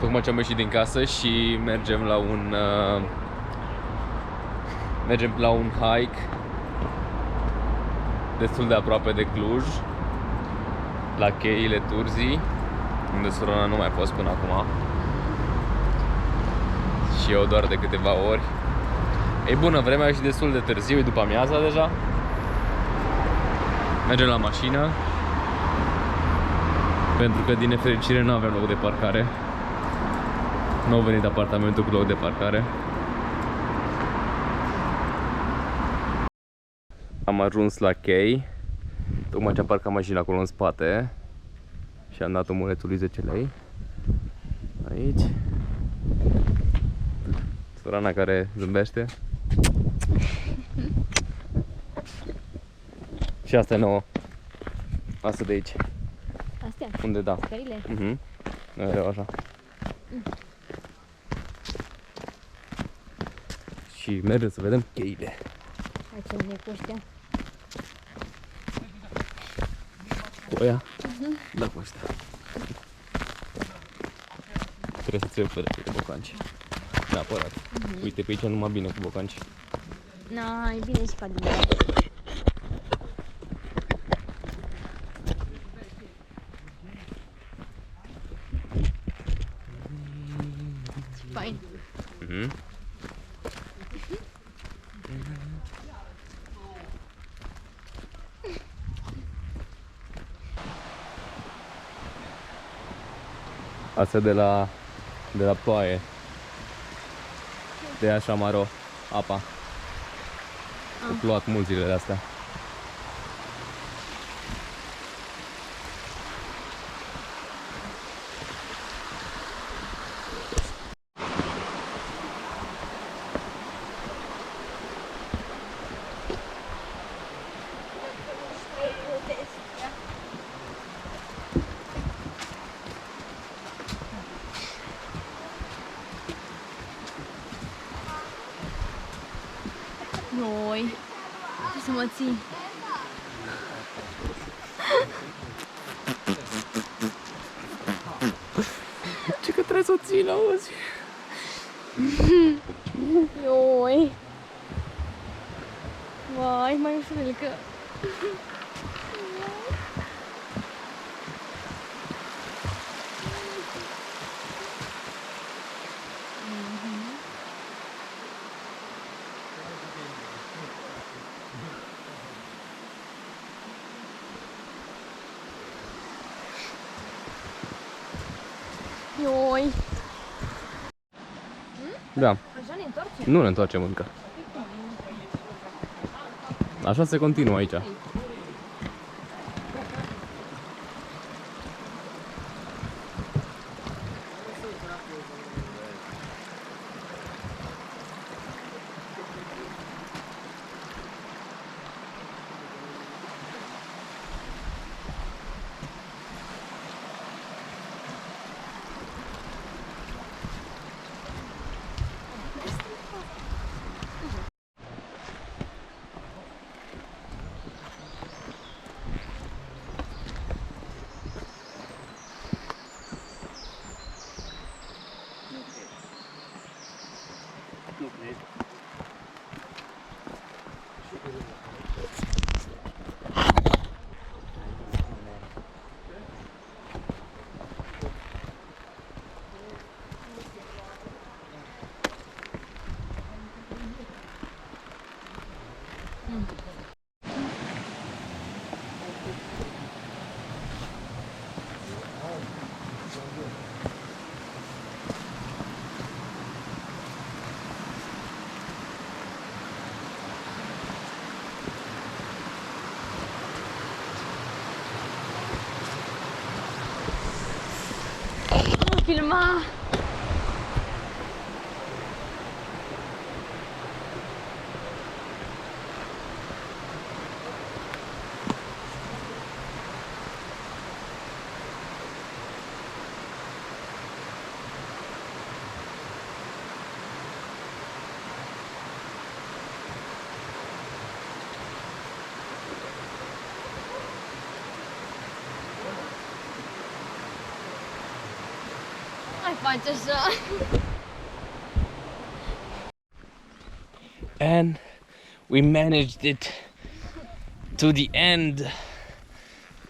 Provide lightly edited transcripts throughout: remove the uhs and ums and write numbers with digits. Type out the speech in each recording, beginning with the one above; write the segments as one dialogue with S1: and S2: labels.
S1: Tocmai ce am ieșit din casă și mergem la un hike destul de aproape de Cluj, la cheile Turzii, unde Sorana nu mai fost până acum. Și eu doar de câteva ori. E bună vremea și destul de târziu, e după amiaza deja. Mergem la mașină, pentru că din nefericire nu avem loc de parcare. Nu a venit apartamentul cu loc de parcare. Am ajuns la chei. Tocmai ce am parcat mașina acolo în spate și am dat omulețului 10 lei. Aici Sorana care zâmbește. Și asta e nouă. Asta de aici.
S2: Astea?
S1: Unde da?
S2: Scările?
S1: Eu așa. Și mergem să vedem cheile.
S2: Hai ce ne cu ăștia.
S1: Cu aia? Da, cu ăștia. Trebuie să ți-o pereche cu bocanci. Neapărat. Uite, pe aici numai bine cu bocanci.
S2: Na, e bine și ca din ea. Fain.
S1: Asta de la ploaie. De așa maro apa. Au plouat mult zilele astea.
S2: Noi. Ce să mă ții?
S1: Ce că trebuie să o țin, auzi?
S2: Ioi. Vai, mai ușurel că... Ioi.
S1: Da.
S2: Așa ne întoarcem?
S1: Nu ne întoarcem încă. Așa se continuă aici.
S2: Filma! mai faci așa.
S1: And we managed it to the end.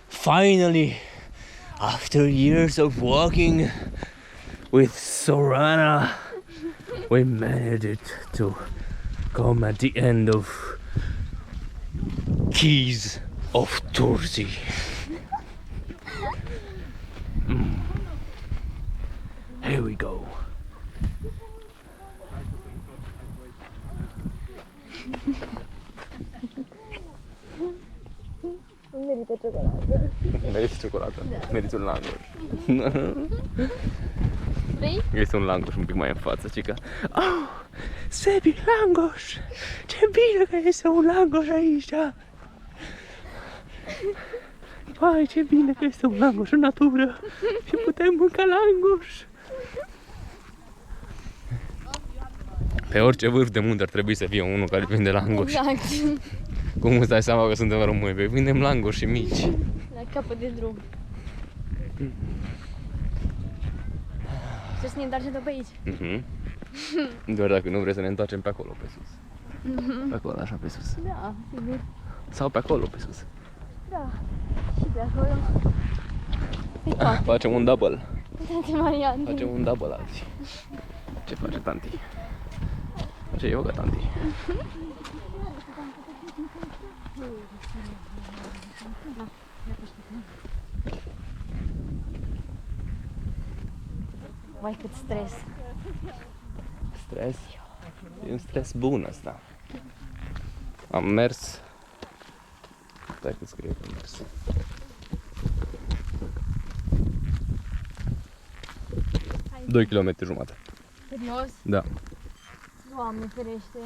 S1: Finally, after years of walking with Sorana, we managed it to come at the end of Keys of Tursi. Here we go.
S2: Merită ciocolată.
S1: Meriți ciocolată? Meriți un langoș.
S2: Vrei?
S1: Este un langoș un pic mai în față, cica. Oh, Sebi, langoș! Ce bine că este un langoș aici! Vai, ce bine că este un langoș în natură și putem mânca langoș! Pe orice vârf de munte ar trebui să fie unul care vinde langoș.
S2: Exact.
S1: Cum îți dai seama că suntem români? Păi vindem langoși mici.
S2: La capăt de drum. Să ne întoarcem tot pe aici.
S1: Doar dacă nu vrei să ne întoarcem pe acolo, pe sus. Pe acolo, așa, pe sus.
S2: Da, sigur.
S1: Sau pe acolo, pe sus.
S2: Da. Și pe acolo. Pe toate.
S1: Facem un double.
S2: Toate variante.
S1: Facem un double azi. Ce face tanti? Face yoga, tanti.
S2: Vai, cât stres.
S1: Stres? E un stres bun ăsta. Am mers. Stai că scrie că am mers.
S2: Hai.
S1: 2 km jumate.
S2: Serios?
S1: Da.
S2: Doamne ferește.